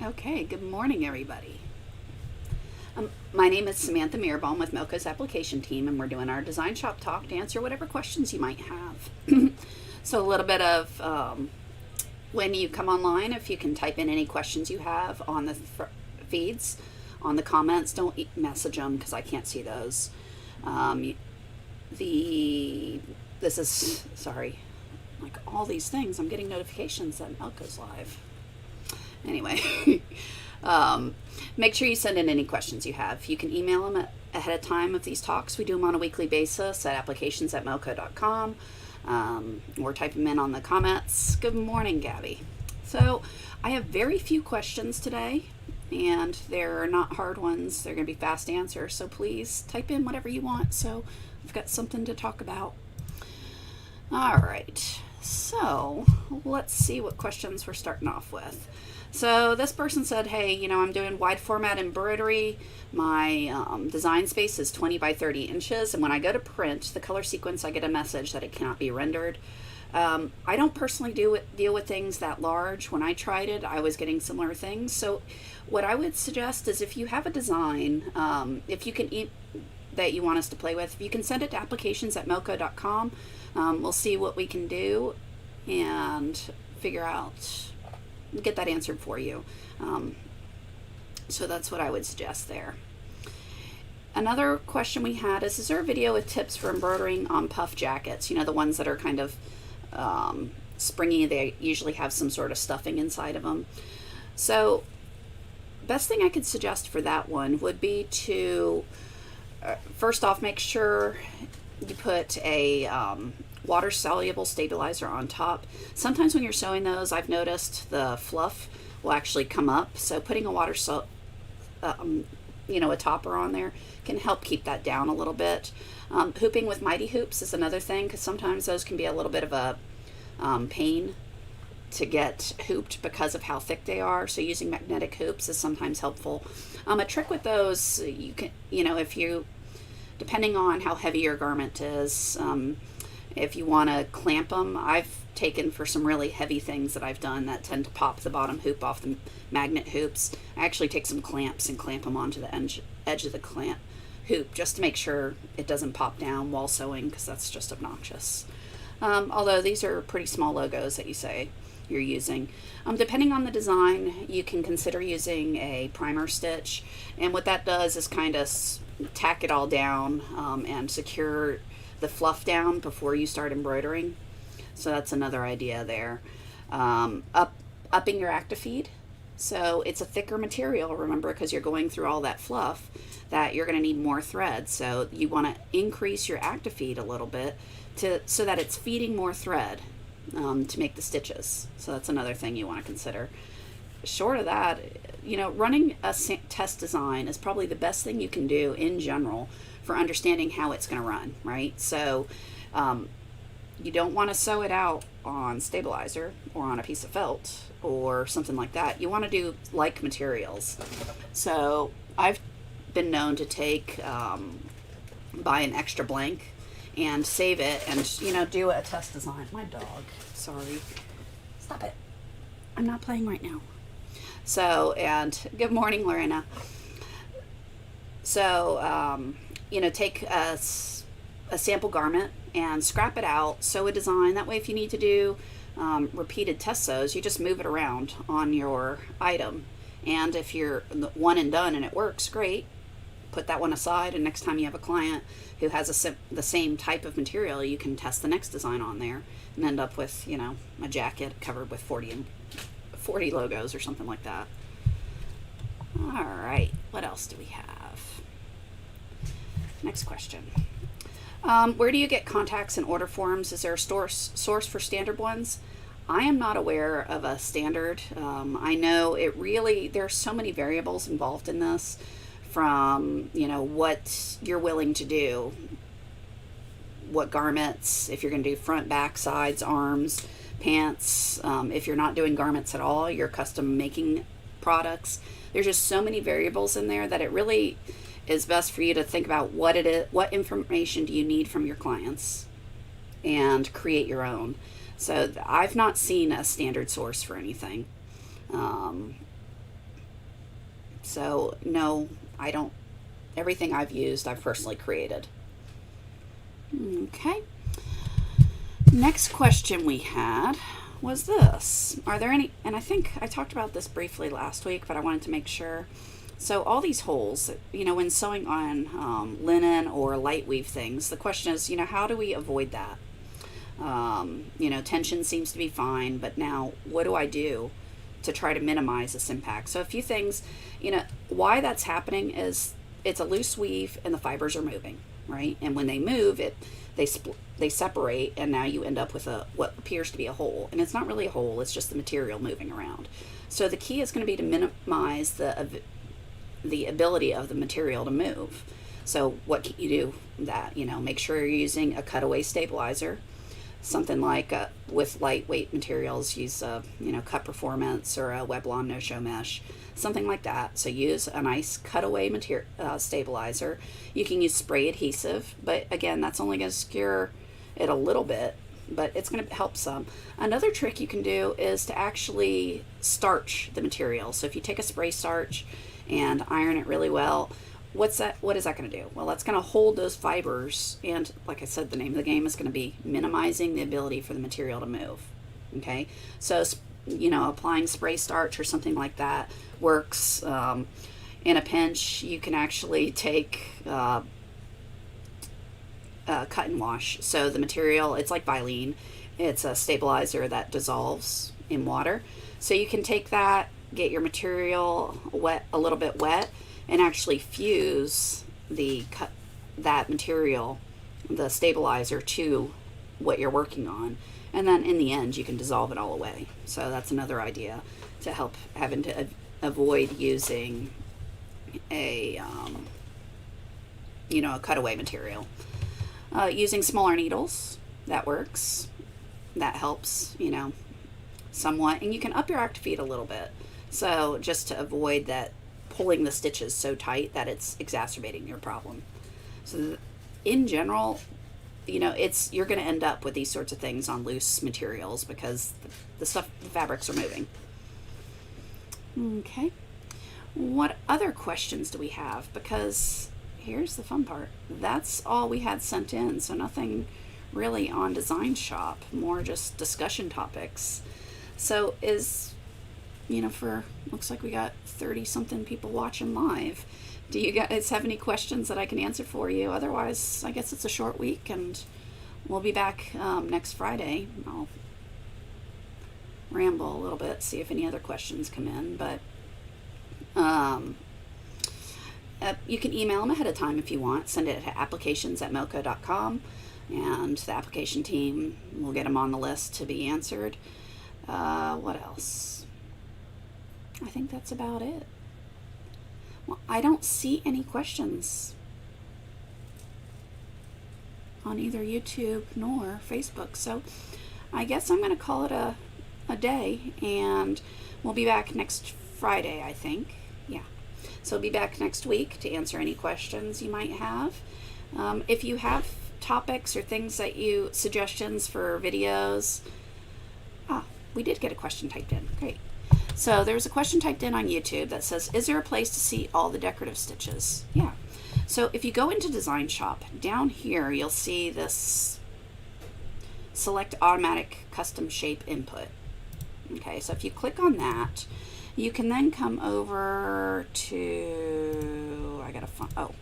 Okay, good morning, everybody. My name is Samantha Mirbaum with Milko's application team, and we're doing our Design Shop Talk to answer whatever questions you might have. So, a little bit of when you come online, if you can type in any questions you have on the feeds, on the comments, don't message them because I can't see those. This is, sorry, like all these things, I'm getting notifications that Milko's live. Anyway, make sure you send in any questions you have. You can email them ahead of time of these talks. We do them on a weekly basis at applications@milko.com, or type them in on the comments. Good morning, Gabby. So I have very few questions today, and they're not hard ones. They're going to be fast answers, so please type in whatever you want so I've got something to talk about. All right, so let's see what questions we're starting off with. So this person said, hey, I'm doing wide format embroidery. My design space is 20 by 30 inches. And when I go to print the color sequence, I get a message that it cannot be rendered. I don't personally deal with things that large. When I tried it, I was getting similar things. So what I would suggest is if you have a design, if you can that you want us to play with, if you can send it to applications@milko.com, we'll see what we can do and figure out, get that answered for you. So that's what I would suggest there. Another question we had is there a video with tips for embroidering on puff jackets? The ones that are kind of springy, they usually have some sort of stuffing inside of them. So best thing I could suggest for that one would be to first off, make sure you put a water soluble stabilizer on top. Sometimes when you're sewing those, I've noticed the fluff will actually come up. So putting a a topper on there can help keep that down a little bit. Hooping with mighty hoops is another thing, because sometimes those can be a little bit of a pain to get hooped because of how thick they are. So using magnetic hoops is sometimes helpful. A trick with those, you can, if you, depending on how heavy your garment is, if you want to clamp them, I've taken for some really heavy things that I've done that tend to pop the bottom hoop off the magnet hoops. I actually take some clamps and clamp them onto the edge of the clamp hoop just to make sure it doesn't pop down while sewing, because that's just obnoxious. Although these are pretty small logos that you say you're using. Depending on the design, you can consider using a primer stitch, and what that does is kind of tack it all down and secure the fluff down before you start embroidering. So that's another idea there. Upping your active feed. So it's a thicker material, remember, because you're going through all that fluff, that you're going to need more thread. So you want to increase your active feed a little bit so that it's feeding more thread to make the stitches. So that's another thing you want to consider. Short of that, running a test design is probably the best thing you can do in general for understanding how it's going to run, right? So you don't want to sew it out on stabilizer or on a piece of felt or something like that. You want to do like materials. So I've been known to buy an extra blank and save it and do a test design. My dog, sorry, stop it, I'm not playing right now. So, and good morning, Lorena. So take a sample garment and scrap it out, sew a design. That way, if you need to do repeated test sews, you just move it around on your item. And if you're one and done and it works, great. Put that one aside, and next time you have a client who has the same type of material, you can test the next design on there and end up with, a jacket covered with 40 logos or something like that. All right, what else do we have? Next question. Where do you get contacts and order forms? Is there a source for standard ones? I am not aware of a standard. I know there are so many variables involved in this, from, what you're willing to do, what garments, if you're going to do front, back, sides, arms, pants, if you're not doing garments at all, you're custom making products. There's just so many variables in there that it really is best for you to think about what it is, what information do you need from your clients, and create your own. So I've not seen a standard source for anything. So no, I don't, everything I've used, I've personally created. Okay. Next question we had was this. Are there any, and I think I talked about this briefly last week, but I wanted to make sure. So all these holes, when sewing on linen or light weave things, the question is, how do we avoid that? Tension seems to be fine, but now what do I do to try to minimize this impact? So a few things, why that's happening is it's a loose weave and the fibers are moving, right? And when they move, they separate, and now you end up with what appears to be a hole, and it's not really a hole, it's just the material moving around. So the key is going to be to minimize the ability of the material to move. So what can you do that? Make sure you're using a cutaway stabilizer, something like with lightweight materials, use Cut Performance or a Weblon no-show mesh, something like that. So use a nice cutaway stabilizer. You can use spray adhesive, but again, that's only going to skewer it a little bit, but it's going to help some. Another trick you can do is to actually starch the material. So if you take a spray starch and iron it really well, what is that going to do? Well, that's going to hold those fibers, and like I said, the name of the game is going to be minimizing the ability for the material to move. Okay, so applying spray starch or something like that works. In a pinch, you can actually take cut and wash. So the material, it's like Vilene. It's a stabilizer that dissolves in water. So you can take that, get your material a little bit wet, and actually fuse that material, the stabilizer, to what you're working on. And then in the end, you can dissolve it all away. So that's another idea to help having to avoid using a cutaway material. Using smaller needles, that works. That helps, somewhat. And you can up your act feet a little bit. So just to avoid that pulling the stitches so tight that it's exacerbating your problem. So in general, you're going to end up with these sorts of things on loose materials because the fabrics are moving. Okay. What other questions do we have? Because here's the fun part. That's all we had sent in. So nothing really on Design Shop, more just discussion topics. So looks like we got 30 something people watching live. Do you guys have any questions that I can answer for you? Otherwise, I guess it's a short week and we'll be back next Friday. I'll ramble a little bit, see if any other questions come in, but you can email them ahead of time if you want. Send it to applications@mocha.com, and the application team will get them on the list to be answered. What else? I think that's about it. Well, I don't see any questions on either YouTube nor Facebook, so I guess I'm going to call it a day, and we'll be back next Friday, I think. Yeah. So we'll be back next week to answer any questions you might have. If you have topics or suggestions for videos. We did get a question typed in. Great. So there was a question typed in on YouTube that says, is there a place to see all the decorative stitches? Yeah. So if you go into Design Shop, down here you'll see this select automatic custom shape input. Okay, so if you click on that, you can then come over to,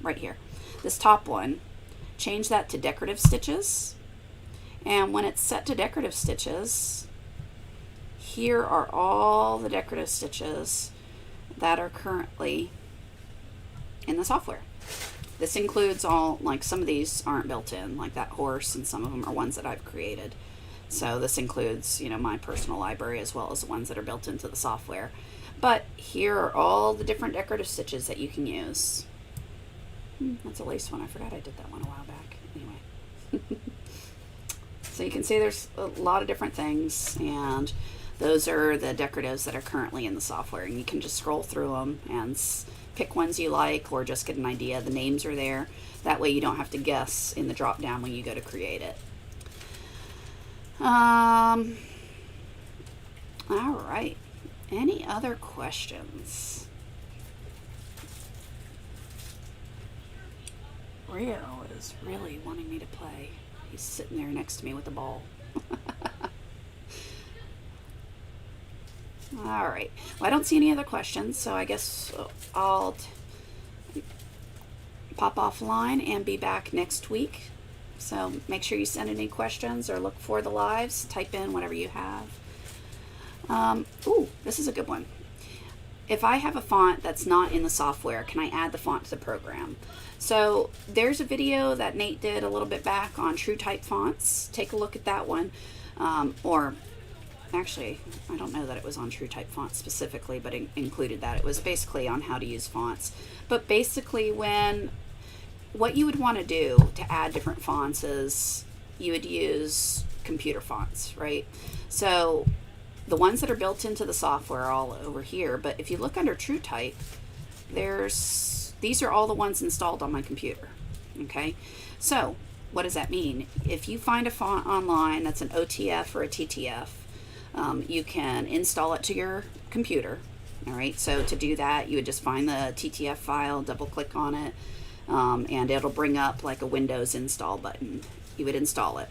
right here, this top one, change that to decorative stitches. And when it's set to decorative stitches, here are all the decorative stitches that are currently in the software. This includes some of these aren't built in, like that horse, and some of them are ones that I've created. So this includes, my personal library as well as the ones that are built into the software. But here are all the different decorative stitches that you can use. That's a lace one. I forgot I did that one a while back. Anyway. So you can see there's a lot of different things, and those are the decoratives that are currently in the software. And you can just scroll through them and pick ones you like, or just get an idea. The names are there. That way you don't have to guess in the drop down when you go to create it. All right. Any other questions? Rio is really wanting me to play. He's sitting there next to me with the ball. All right. Well, I don't see any other questions, so I guess I'll pop offline and be back next week. So make sure you send any questions or look for the lives. Type in whatever you have. Ooh, this is a good one. If I have a font that's not in the software, can I add the font to the program? So there's a video that Nate did a little bit back on TrueType fonts. Take a look at that one. Or actually, I don't know that it was on TrueType fonts specifically, but it included that. It was basically on how to use fonts. But basically, what you would want to do to add different fonts is you would use computer fonts, right? So the ones that are built into the software are all over here, but if you look under TrueType, these are all the ones installed on my computer. Okay, so what does that mean? If you find a font online that's an OTF or a TTF, you can install it to your computer. All right, so to do that, you would just find the TTF file, double click on it, and it'll bring up like a Windows install button. You would install it.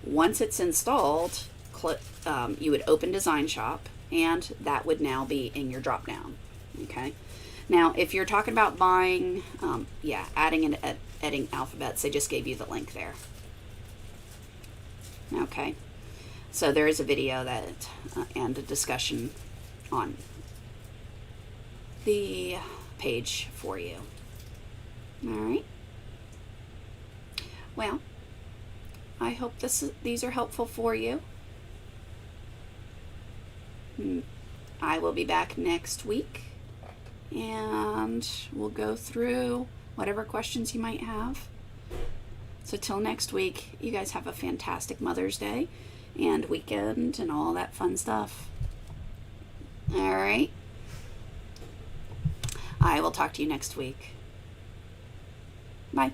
Once it's installed, you would open DesignShop, and that would now be in your drop down. Okay, now if you're talking about buying, adding and editing alphabets, they just gave you the link there. Okay, so there is a video that and a discussion on the page for you. All right, well, I hope these are helpful for you. I will be back next week, and we'll go through whatever questions you might have. So till next week, you guys have a fantastic Mother's Day and weekend and all that fun stuff. All right. I will talk to you next week. Bye.